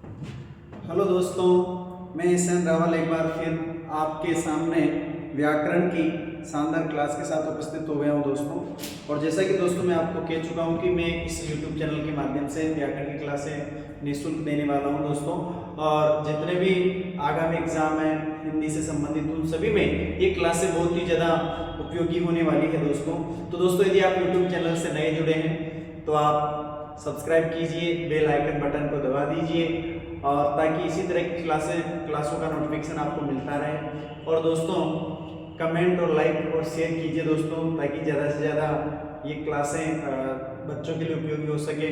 Hello दोस्तों, मैं SN Rawal एक बार फिर आपके सामने व्याकरण की शानदार क्लास के साथ उपस्थित हो गया हूं दोस्तों। और जैसा कि दोस्तों मैं आपको कह चुका हूं कि मैं इस YouTube चैनल के माध्यम से व्याकरण की क्लासें निःशुल्क देने वाला हूं दोस्तों। और जितने भी आगामी एग्जाम हैं हिंदी से संबंधित उन सभी में ये क्लासें बहुत ही ज़्यादा उपयोगी होने वाली है दोस्तों। तो दोस्तों यदि आप YouTube चैनल से नए जुड़े हैं तो आप सब्सक्राइब कीजिए, बेल आइकन बटन को दबा दीजिए और ताकि इसी तरह की क्लासों का नोटिफिकेशन आपको मिलता रहे। और दोस्तों कमेंट और लाइक और शेयर कीजिए दोस्तों, ताकि ज़्यादा से ज़्यादा ये क्लासें बच्चों के लिए उपयोगी हो सके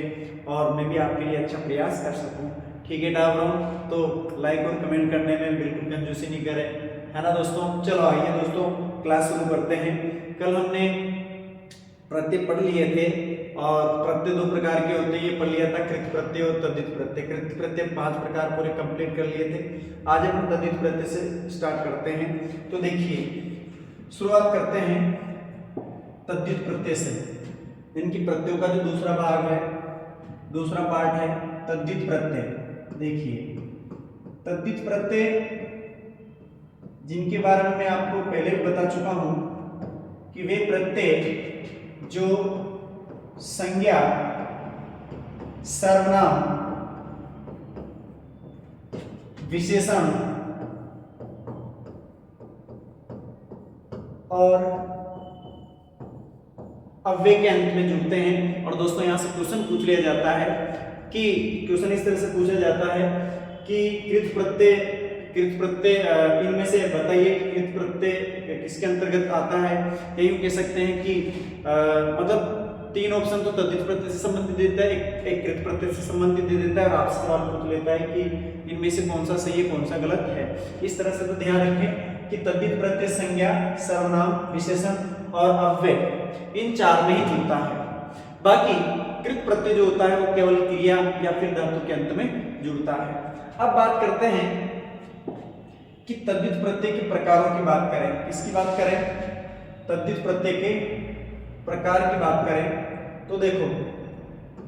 और मैं भी आपके लिए अच्छा प्रयास कर सकूं। ठीक है डाबरों, तो लाइक और कमेंट करने में बिल्कुल कंजूसी नहीं करें, है ना दोस्तों। चलो आइए दोस्तों क्लास शुरू करते हैं। कल हमने प्रत्यय पढ़ लिए थे और प्रत्यय दो प्रकार के होते हैं, ये पढ़ लिया था कृत प्रत्यय और तद्धित प्रत्यय। कृत प्रत्यय 5 प्रकार पूरे कंप्लीट कर लिए थे। आज हम तद्धित प्रत्यय से स्टार्ट करते हैं। तो देखिए शुरुआत करते हैं तद्धित प्रत्यय से। इनकी प्रत्ययों का जो दूसरा भाग है, दूसरा पार्ट है तद्धित प्रत्यय। देखिए तद्धित प्रत्यय जिनके बारे में मैं आपको पहले भी बता चुका हूं कि वे प्रत्यय जो संज्ञा, सर्वनाम, विशेषण और अव्यय के अंत में जुड़ते हैं। और दोस्तों यहां से क्वेश्चन पूछ लिया जाता है कि क्वेश्चन इस तरह से पूछा जाता है कि कृत प्रत्यय इनमें से बताइए कि कृत प्रत्यय किसके अंतर्गत आता है। या यूं कह सकते हैं कि मतलब 3 ऑप्शन तो तद्धित प्रत्यय से संबंधित देता है, एक कृत प्रत्यय से संबंधित दे देता है और आपसे सवाल पूछ लेता है कि इनमें से कौन सा सही है कौन सा गलत है। इस तरह से तो ध्यान रखें कि तद्धित प्रत्यय संज्ञा, सर्वनाम, विशेषण और अव्यय इन 4 में ही जुड़ता है। बाकी कृत प्रत्यय जो होता है वो केवल क्रिया या फिर धातु के अंत में जुड़ता है। अब बात करते हैं कि तद्धित प्रत्यय के प्रकारों की बात करें। किसकी बात करें? तद्धित प्रत्यय के प्रकार की बात करें तो देखो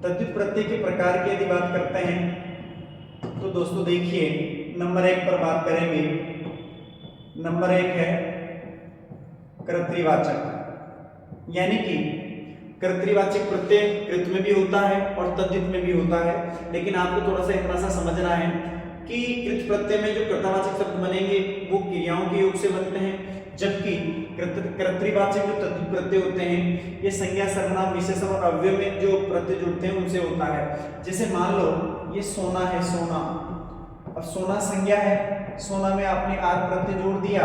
तद्धित प्रत्यय के प्रकार की यदि बात करते हैं तो दोस्तों देखिए नंबर 1 पर बात करेंगे। नंबर 1 है कर्तृवाचक, यानी कि कर्तृवाचक प्रत्यय कृत में भी होता है और तद्धित में भी होता है। लेकिन आपको थोड़ा सा इतना सा समझना है कि कृत प्रत्यय में जो कर्तावाचक शब्द बनेंगे वो क्रियाओं के योग से बनते हैं, जबकि कर्तृवाचक जो तद्धित प्रत्यय होते हैं ये संज्ञा, सर्वनाम, विशेषण और अव्यय में जो प्रत्यय जुड़ते हैं उनसे होता है। जैसे मान लो ये सोना है, सोना। अब सोना संज्ञा है, सोना में आपने आर प्रत्यय जोड़ दिया,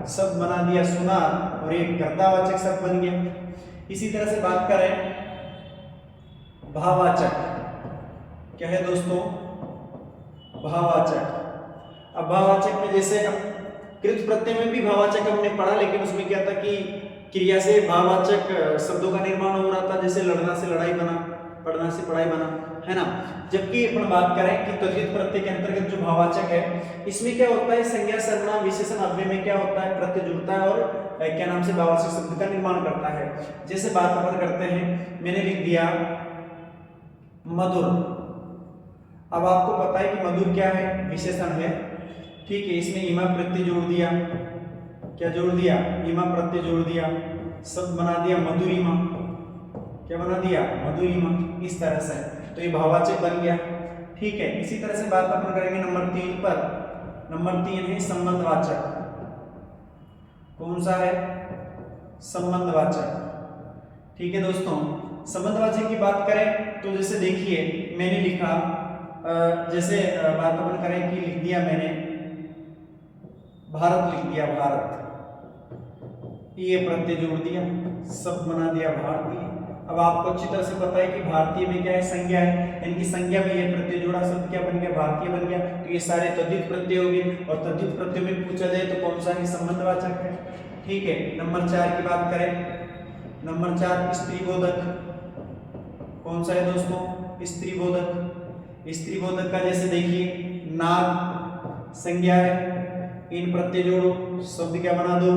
शब्द बना दिया सोना और एक कर्तावाचक शब्द बन गया। इसी तरह से बात करें भाववाचक, क्या है दोस्तों? भाववाचक। अब भाववाचक में जैसे कृत प्रत्यय में भी भाववाचक हमने पढ़ा, लेकिन उसमें क्या था कि क्रिया से भाववाचक शब्दों का निर्माण हो रहा था। जैसे लड़ना से लड़ाई बना, पढ़ना से पढ़ाई बना, है ना। जबकि अपन बात करें कि तद्धित प्रत्यय के अंतर्गत जो भाववाचक है इसमें क्या होता है, संज्ञा, सर्वनाम, विशेषण, अव्यय में क्या होता है, प्रत्यय जुड़ता है और क्या नाम से भाववाचक शब्द का निर्माण करता है। जैसे बात अपन करते हैं, मैंने लिख दिया मधुर। अब आपको पता है कि मधुर क्या है, विशेषण है, ठीक है। इसमें ईमा प्रत्यय जोड़ दिया, क्या जोड़ दिया, ईमा प्रत्यय जोड़ दिया, शब्द बना दिया मधुरिमा, क्या बना दिया, मधुरिमा। इस तरह से तो ये भाववाचक बन गया, ठीक है। इसी तरह से बात अपन करेंगे नंबर 3 पर। नंबर 3 है संबंधवाचक। कौन सा है? संबंधवाचक, ठीक है दोस्तों। संबंधवाचक की बात करें तो जैसे देखिए मैंने लिखा, जैसे बात अपन करें कि लिख दिया मैंने भारत, लिख दिया भारत, ये प्रत्यय जोड़ दिया, शब्द बना दिया भारतीय। अब आपको अच्छी तरह से पता है कि भारतीय में क्या है, संज्ञा है, इनकी संज्ञा में ये प्रत्यय जोड़ा, शब्द क्या बन गया, भारतीय बन गया। तो ये सारे तद्धित प्रत्यय हो गए। और तद्धित प्रत्यय में पूछा जाए तो कौन सा है, संबंधवाचक है, ठीक है। नंबर 4 की बात करें, नंबर 4 स्त्रीबोधक। कौन सा है दोस्तों? स्त्रीबोधक। स्त्रीबोधक का जैसे देखिए नाग संज्ञा है, इन प्रत्यय जोड़ो, शब्द क्या बना दो,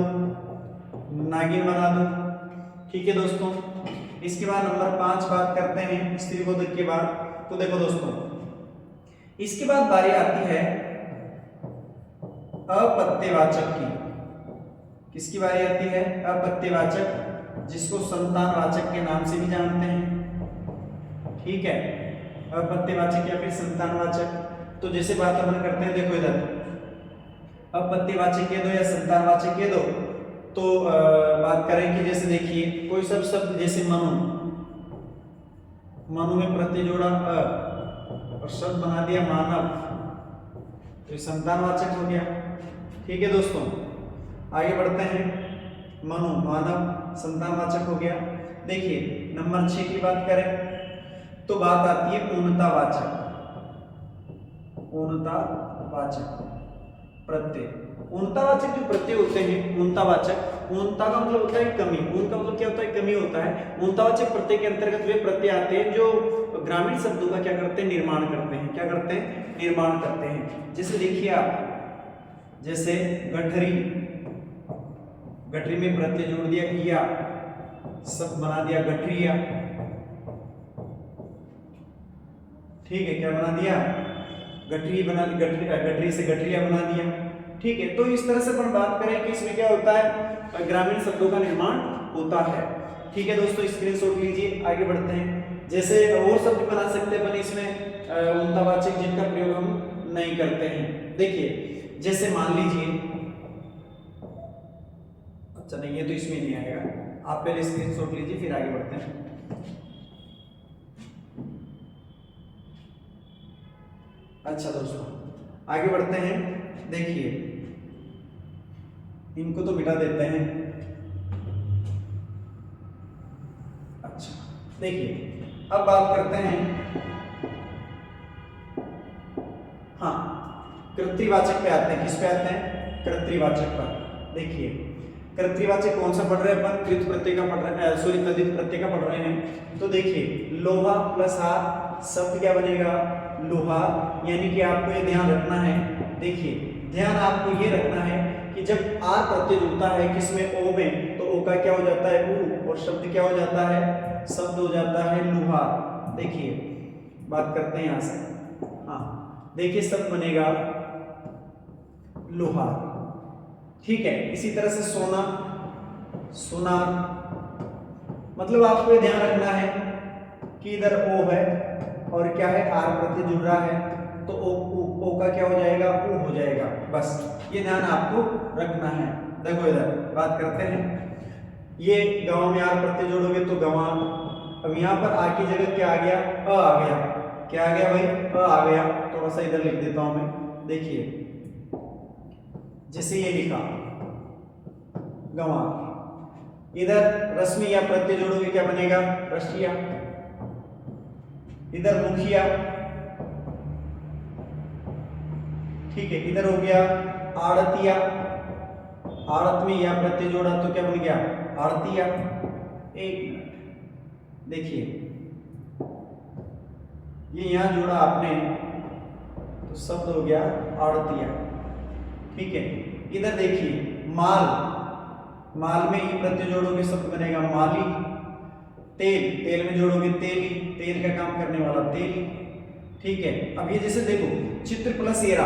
नागिन बना दो, ठीक है दोस्तों। इसके बाद नंबर 5 बात करते हैं स्त्रीबोधक के बाद। तो देखो दोस्तों इसके बाद बारी आती है अपत्यवाचक की। किसकी बारी आती है? अपत्यवाचक, जिसको संतानवाचक के नाम से भी जानते हैं। ठीक है, अपत्यवाचक या फिर संतानवाचक। तो जैसे बात अपन करते हैं, देखो इधर अपत्यवाचक कह दो या संतानवाचक कह दो, तो बात करें कि जैसे देखिए कोई सब शब्द जैसे मनु, मनु में प्रत्यय जोड़ा अ और शब्द बना दिया मानव, तो ये संतानवाचक हो गया। ठीक है दोस्तों, आगे बढ़ते हैं। मनु मानव संतानवाचक हो गया। देखिए नंबर 6 की बात करें तो बात आती है पूर्णतावाचक। पूर्णतावाचक प्रत्यय, पूर्णतावाचक जो प्रत्यय होते हैं, पूर्णतावाचक, पूर्णता का मतलब होता है कमी, पूर्ण का मतलब क्या होता है? कमी होता है। पूर्णतावाचक प्रत्यय के अंतर्गत वे प्रत्यय आते हैं जो ग्रामीण शब्दों का क्या करते हैं? निर्माण करते हैं। क्या करते हैं? निर्माण करते हैं। जैसे देखिए आप, जैसे गठरी, गठरी में प्रत्यय जोड़ दिया इया, सब बना दिया गठरिया। ठीक है, क्या बना दिया? गठरी बना दी, गठरी से गठरिया बना दिया। ठीक है, तो इस तरह से अपन बात करें कि इसमें क्या होता है? ग्रामीण शब्दों का निर्माण होता है। ठीक है दोस्तों, स्क्रीनशॉट लीजिए, आगे बढ़ते हैं। जैसे और शब्द बना सकते हैं अपन इसमें पूर्णतावाचक जिनका प्रयोग हम नहीं करते हैं। देखिए जैसे मान लीजिए, अच्छा नहीं ये तो इसमें नहीं आएगा, आप पहले स्क्रीनशॉट लीजिए फिर आगे बढ़ते हैं। अच्छा दोस्तों आगे बढ़ते हैं। देखिए इनको तो मिटा देते हैं। अच्छा देखिए अब बात करते हैं, हाँ कृत्रिवाचक पे आते हैं। किस पे आते हैं? कृत्रिवाचक पर। देखिए कृत्रिवाचक कौन सा पढ़ रहे हैं अपन? कृत प्रत्यय का पढ़ रहे हैं, सॉरी तद्धित प्रत्यय का पढ़ रहे हैं। तो देखिए लोहा प्लस हार शब्द क्या बनेगा? लोहा। यानी कि आपको ये ध्यान रखना है, देखिए ध्यान आपको ये रखना है कि जब आर प्रत्यय जुड़ता है किसमें? ओ में, तो ओ का क्या हो जाता है? ऊ, और शब्द क्या हो जाता है? शब्द हो जाता है लोहा। देखिए बात करते हैं यहां से, हाँ देखिए शब्द बनेगा लोहा। ठीक है, इसी तरह से सोना, सोनार। मतलब आपको ये ध्यान रखना है कि इधर ओ है और क्या है? आर प्रत्यय जुड़ रहा है, तो ओ का क्या हो जाएगा? ऊ हो जाएगा। बस ये ध्यान आपको रखना है। देखो इधर बात करते हैं, ये गांव में आर प्रत्यय जोड़ोगे तो गंवा। अब यहाँ पर आ की जगह क्या आ गया? अ आ गया। क्या आ गया भाई? अ आ गया। थोड़ा सा इधर लिख देता हूं मैं। देखिए जैसे ये लिखा गंवा, इधर रश्मि या प्रत्यय जोड़ोगे क्या बनेगा? रशिया। इधर मुखिया। ठीक है, इधर हो गया आड़तिया। आड़त में या प्रत्यय जोड़ा तो क्या बन गया? आड़तिया। एक मिनट देखिए, ये यहां जोड़ा आपने तो शब्द हो गया आड़तिया। ठीक है, इधर देखिए माल, माल में ई प्रत्यय जोड़ोगे शब्द बनेगा माली। तेल, तेल में जोड़ोगे तेली, तेल का काम करने वाला तेली। ठीक है, अब ये जैसे देखो चित्र प्लस एरा,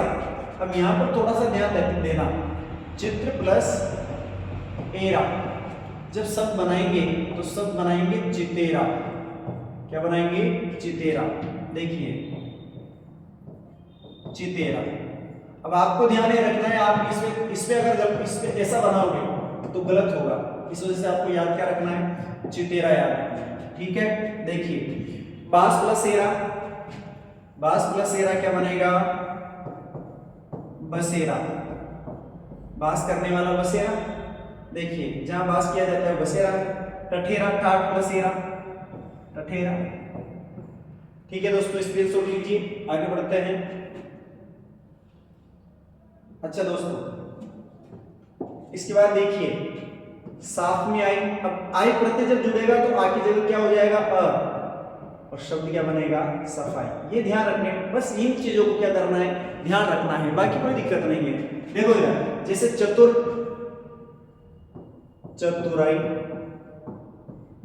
अब यहां पर थोड़ा सा ध्यान देना, चित्र प्लस एरा जब शब्द बनाएंगे तो शब्द बनाएंगे चितेरा। क्या बनाएंगे? चितेरा। देखिए चितेरा। अब आपको ध्यान ये रखना है, आप इसमें अगर जब इसमें ऐसा बनाओगे तो गलत होगा, इस वजह से आपको याद क्या रखना है? चितेरा याद रखना है। ठीक है, देखिए बांस प्लस एरा, बांस प्लस एरा क्या बनेगा? बसेरा। बांस करने वाला बसेरा। देखिए जहां बांस किया जाता है बसेरा है। टठेरा, टाट प्लस एरा, टठेरा। ठीक है दोस्तों, स्क्रीनशॉट लीजिए, आगे बढ़ते हैं। अच्छा दोस्तों इसके बाद देखिए साफ में आई, अब आई प्रत्यय जब जुड़ेगा तो आ की जगह क्या हो जाएगा? अ, और शब्द क्या बनेगा? सफाई। ये ध्यान रखने, बस इन चीजों को क्या करना है? ध्यान रखना है, बाकी कोई दिक्कत नहीं है। देखो इधर जैसे चतुर, चतुराई,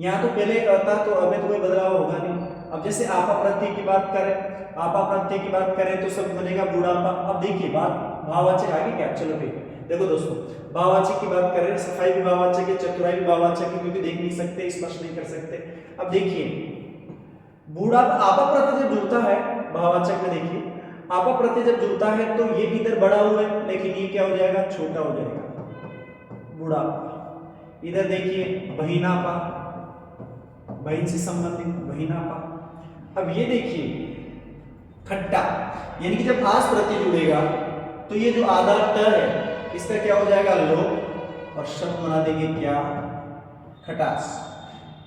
यहां तो पहले था तो अब तो कोई बदलाव होगा नहीं। अब जैसे आपा प्रत्यय की बात करें, आपा प्रत्यय की बात करें तो शब्द बनेगा बुढ़ापा। अब देखिए बात भाववाचक आगे क्या, चलो ठीक है। देखो दोस्तों, भाववाचक की बात कर रहे हैं, सफाई भी भाववाचक है, चतुराई भी भाववाचक है, क्योंकि देख नहीं सकते, स्पर्श नहीं कर सकते। अब देखिए बूढ़ा आपा प्रत्यय जब जुड़ता है भाववाचक में, देखिए आपा प्रत्यय जब जुड़ता है तो ये इधर बड़ा हुआ है, लेकिन ये क्या हो जाएगा, छोटा हो जाएगा, बूढ़ापा। इधर देखिए बहिनापा, बहिन से संबंधित बहिनापा। अब ये देखिए खट्टा, यानी कि जब आस प्रत्यय जुड़ेगा तो ये जो आधा ट है इसका क्या हो जाएगा, लोप, और शब्द बना देंगे क्या, खटास।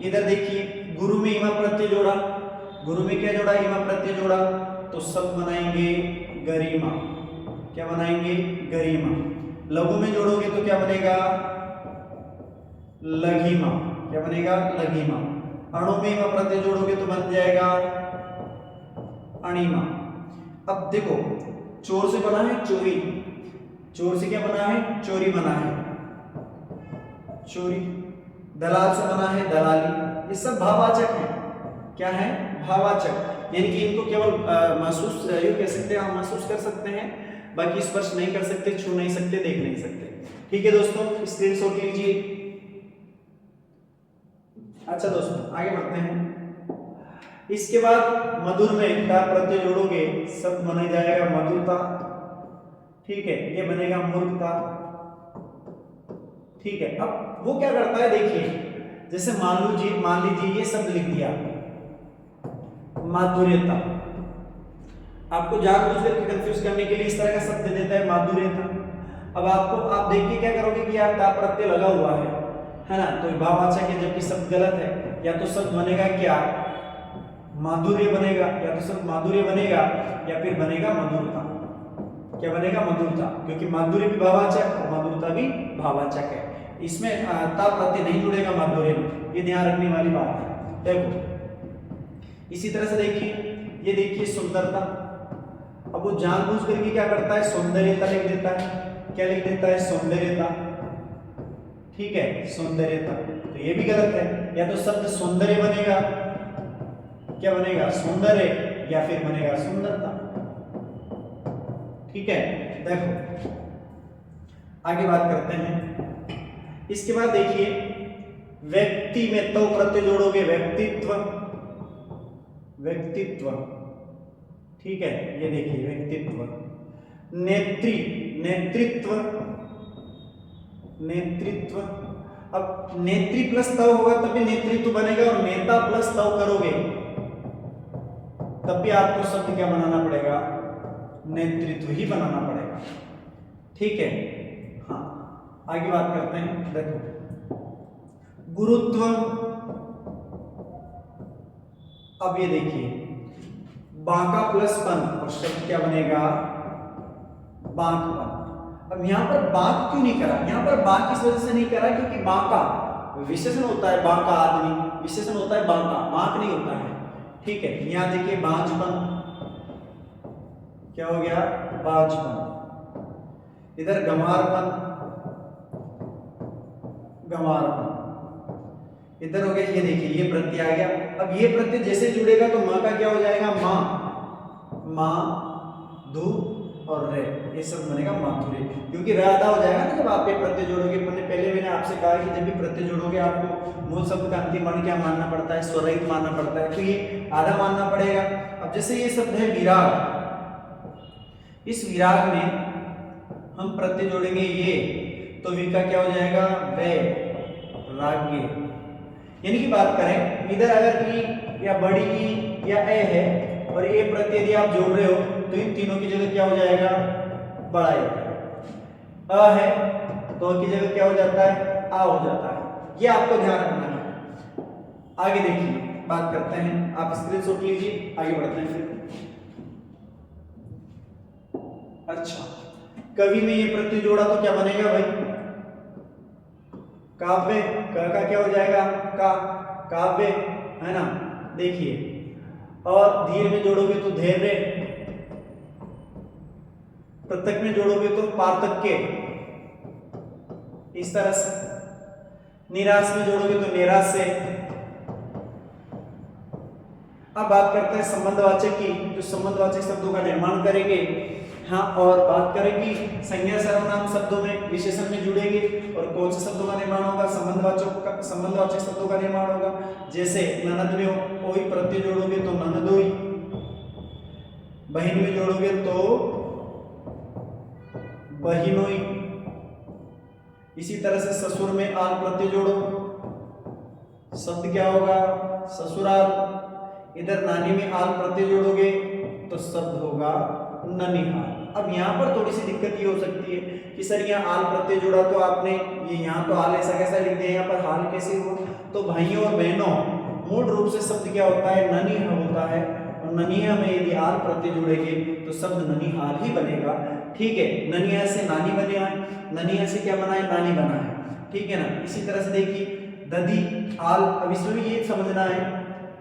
इधर देखिए गुरु में इमा प्रत्यय जोड़ा, गुरु में क्या जोड़ा, इमा प्रत्यय जोड़ा, तो शब्द बनाएंगे गरिमा। क्या बनाएंगे, गरिमा। लघु में जोड़ोगे तो क्या बनेगा, लघिमा। क्या बनेगा, लघिमा। अणु में इमा प्रत्यय जोड़ोगे तो बन जाएगा अणिमा। अब देखो चोर से बना है चोरी, चोर से क्या बना है, चोरी बना है, चोरी। दलाल से बना है दलाली। ये सब भाववाचक है, क्या है, भाववाचक। यानी कि इनको केवल महसूस ये कह सकते हैं, हम महसूस कर सकते हैं, बाकी स्पर्श नहीं कर सकते, छू नहीं सकते, देख नहीं सकते। ठीक है दोस्तों, स्क्रीनशॉट लीजिए। अच्छा दोस्तों आगे बढ़ते हैं। इसके बाद मधुर में टा प्रत्यय जोड़ोगे शब्द बन जाएगा मधुरता। ठीक है, ये बनेगा मूर्खता। ठीक है, अब वो क्या करता है, देखिए जैसे मान लीजिए ये शब्द लिख दिया माधुर्यता, आपको जानबूझ करके कंफ्यूज करने के लिए इस तरह का शब्द दे देता है माधुर्यता। अब आप देख के क्या करोगे कि यार ता प्रत्यय लगा हुआ है ना, तो भाववाचक है, जबकि शब्द गलत है। या तो शब्द बनेगा क्या, माधुर्य बनेगा, या तो शब्द माधुर्य बनेगा, या फिर बनेगा मधुरता। क्या बनेगा, मधुरता, क्योंकि माधुर्य भी भाववाचक और मधुरता भी भाववाचक है। इसमें ता प्रत्यय नहीं जुड़ेगा माधुर्य में, ये ध्यान रखने वाली बात है। देखो इसी तरह से देखिए, ये देखिए सुंदरता। अब वो जानबूझ करके क्या करता है, सौंदर्यता लिख देता है। क्या लिख देता है, सौंदर्यता। ठीक है, सौंदर्यता, तो ये भी गलत है। या तो शब्द सौंदर्य बनेगा, क्या बनेगा, सौंदर्य, या फिर बनेगा सुंदरता। ठीक है, देखो आगे बात करते हैं। इसके बाद देखिए व्यक्ति में तो प्रत्यय जोड़ोगे, व्यक्तित्व, व्यक्तित्व। ठीक है, ये देखिए व्यक्तित्व। नेत्री, नेतृत्व, नेतृत्व। अब नेत्री प्लस तव होगा तभी नेतृत्व बनेगा, और नेता प्लस तव करोगे तब भी आपको शब्द क्या बनाना पड़ेगा, नेतृत्व ही बनाना पड़ेगा। ठीक है, हाँ आगे बात करते हैं। देखो गुरुत्व। अब ये देखिए बांका प्लस पन, और शब्द क्या बनेगा, बांकपन। अब यहां पर बांक क्यों नहीं करा, यहां पर बांक इस वजह से नहीं करा क्योंकि बांका विशेषण होता है, बांका आदमी विशेषण होता है, बांका बांक नहीं होता है। ठीक है, यहां देखिए बांझपन, क्या हो गया, बांझपन। इधर गंवारपन, गंवारपन। इधर हो गया, ये देखिए ये प्रत्यय आ गया। अब ये प्रत्यय जैसे जुड़ेगा तो मां का क्या हो जाएगा, मां, मां, धू और रे, ये सब बनेगा माधुर्य, क्योंकि रे आधा हो जाएगा ना जब आप ये प्रत्यय जोड़ोगे। पहले मैंने आपसे कहा कि जब भी प्रत्यय जोड़ोगे आपको मूल शब्द का अंतिम वर्ण क्या मानना पड़ता है, स्वरहित मानना पड़ता है, तो ये आधा मानना पड़ेगा। अब जैसे ये शब्द है विराग, इस विराग में हम प्रत्यय जोड़ेंगे ये, तो वी का क्या हो जाएगा, वे, राग्य। यानी कि बात करें इधर अगर ई या बड़ी ई या ए है और ए प्रत्यय यदि आप जोड़ रहे हो तो इन तीनों की जगह क्या हो जाएगा, बड़ा ए। अ है तो की जगह क्या हो जाता है, आ हो जाता है। ये आपको ध्यान रखना है। आगे देखिए बात करते हैं, आप स्क्रीनशॉट लीजिए, आगे बढ़ते हैं फिर। अच्छा, कवि में ये प्रत्यय जोड़ा तो क्या बनेगा भाई, काव्य। क का क्या हो जाएगा, का, काव्य, है ना। देखिए और धीर में जोड़ोगे तो धैर्य, पृथक में जोड़ोगे तो पार्थक्य, इस तरह से। निराश में जोड़ोगे तो निराश से। अब बात करते हैं संबंधवाचक की, जो संबंधवाचक शब्दों का निर्माण करेंगे। हाँ, और बात करेंगे संज्ञा सर्वनाम शब्दों में विशेषण में जुड़ेंगे और कौन से शब्दों का निर्माण होगा, संबंधवाचक शब्दों का निर्माण होगा। जैसे ननद में ओई प्रत्यय जोड़ोगे तो ननदोई, बहन में जोड़ोगे तो बहिनोई। इसी तरह से ससुर में आल प्रत्यय जोड़ो, शब्द क्या होगा, ससुराल। इधर नानी में आल प्रत्यय जोड़ोगे तो शब्द होगा ननिहाल। अब यहाँ पर थोड़ी सी दिक्कत ये हो सकती है कि सर यहाँ आल प्रत्यय जोड़ा तो आपने ये यहाँ तो आल ऐसा कैसा लिख दिया, यहाँ पर हाल कैसे हुआ। तो भाइयों और बहनों, मूल रूप से शब्द क्या होता है, ननिहा होता है, और ननिहा में यदि आल प्रत्यय जुड़ेंगे तो शब्द ननिहाल ही बनेगा। ठीक है, ननिहा से नानी बने हैं, ननिहा से क्या बना है, नानी बना है। ठीक है ना। इसी तरह से देखिए ददी आल, अब इसमें भी ये समझना है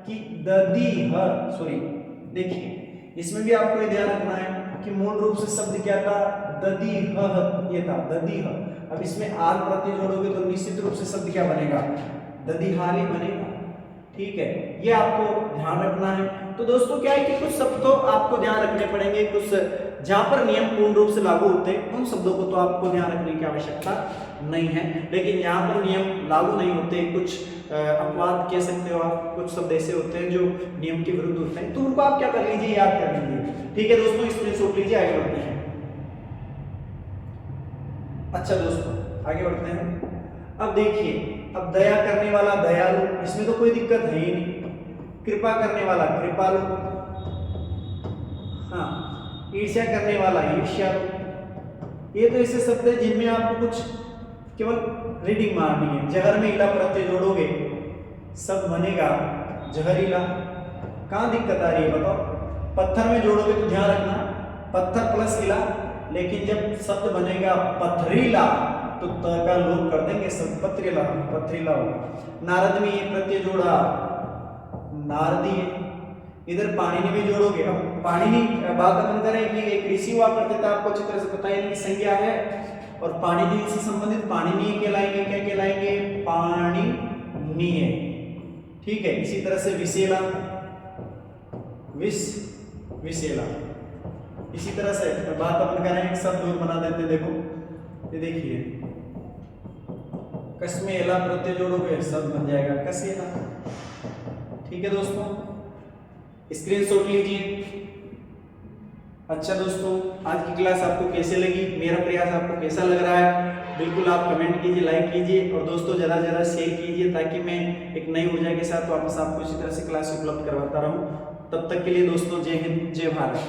कि ददी ह, सॉरी देखिए इसमें भी आपको ये ध्यान रखना है कि मूल रूप से शब्द क्या था, ददी ह, ये था ददी ह। अब इसमें आल प्रत्यय जोड़ोगे तो निश्चित रूप से शब्द क्या बनेगा, ददीहाल ही बनेगा। ठीक है, ये आपको ध्यान रखना है। तो दोस्तों क्या है कि कुछ शब्द तो आपको ध्यान रखने पड़ेंगे, कुछ जहां पर नियम पूर्ण रूप से लागू होते हैं उन शब्दों को तो आपको ध्यान रखने की आवश्यकता नहीं है, लेकिन जहां पर नियम लागू नहीं होते, कुछ अपवाद कह सकते हो आप, कुछ शब्द ऐसे होते हैं जो नियम के विरुद्ध होते हैं, तो उनको आप क्या कर लीजिए, याद कर लीजिए। ठीक है दोस्तों, स्क्रीनशॉट लीजिए, आगे बढ़ते हैं। अच्छा दोस्तों आगे बढ़ते हैं। अब देखिए, अब दया करने वाला दयालु, इसमें तो कोई दिक्कत है ही नहीं। कृपा करने वाला कृपालु, हाँ, ईर्ष्या करने वाला ईर्ष्यालु। ये तो ऐसे शब्द है जिनमें आपको कुछ केवल रीडिंग मारनी है। जहर में इला प्रत्यय जोड़ोगे शब्द बनेगा जहरीला। कहाँ दिक्कत आ रही है बताओ। पत्थर में जोड़ोगे तो ध्यान रखना पत्थर प्लस इला, लेकिन जब शब्द बनेगा पथरीला तो त का लोप कर देंगे, शब्द पथरीला पथरीला होगा। नारद में ये प्रत्यय जोड़ा नारदीय। इधर पाणिनि भी जोड़ोगे। अब पाणिनि बात अपन करें कि एक ऋषि हुआ करते थे, आपको अच्छी तरह से पता है, इनकी संज्ञा है और पाणिनि से संबंधित पाणिनीय कहलाएंगे। क्या कहलाएंगे, पाणिनीय। ठीक है, इसी तरह से विशेला, विशेला। इसी तरह से बात अपन करें, एक शब्द और बना देते, देखो ये देखिए, कस्मेला प्रत्यय जोड़ोगे शब्द बन जाएगा कसेला। ठीक है दोस्तों, स्क्रीनशॉट लीजिए। अच्छा दोस्तों, आज की क्लास आपको कैसे लगी, मेरा प्रयास आपको कैसा लग रहा है, बिल्कुल आप कमेंट कीजिए, लाइक कीजिए और दोस्तों ज़्यादा से ज़्यादा शेयर कीजिए, ताकि मैं एक नई ऊर्जा के साथ वापस आपको इसी तरह से क्लास उपलब्ध करवाता रहूं। तब तक के लिए दोस्तों, जय हिंद, जय भारत।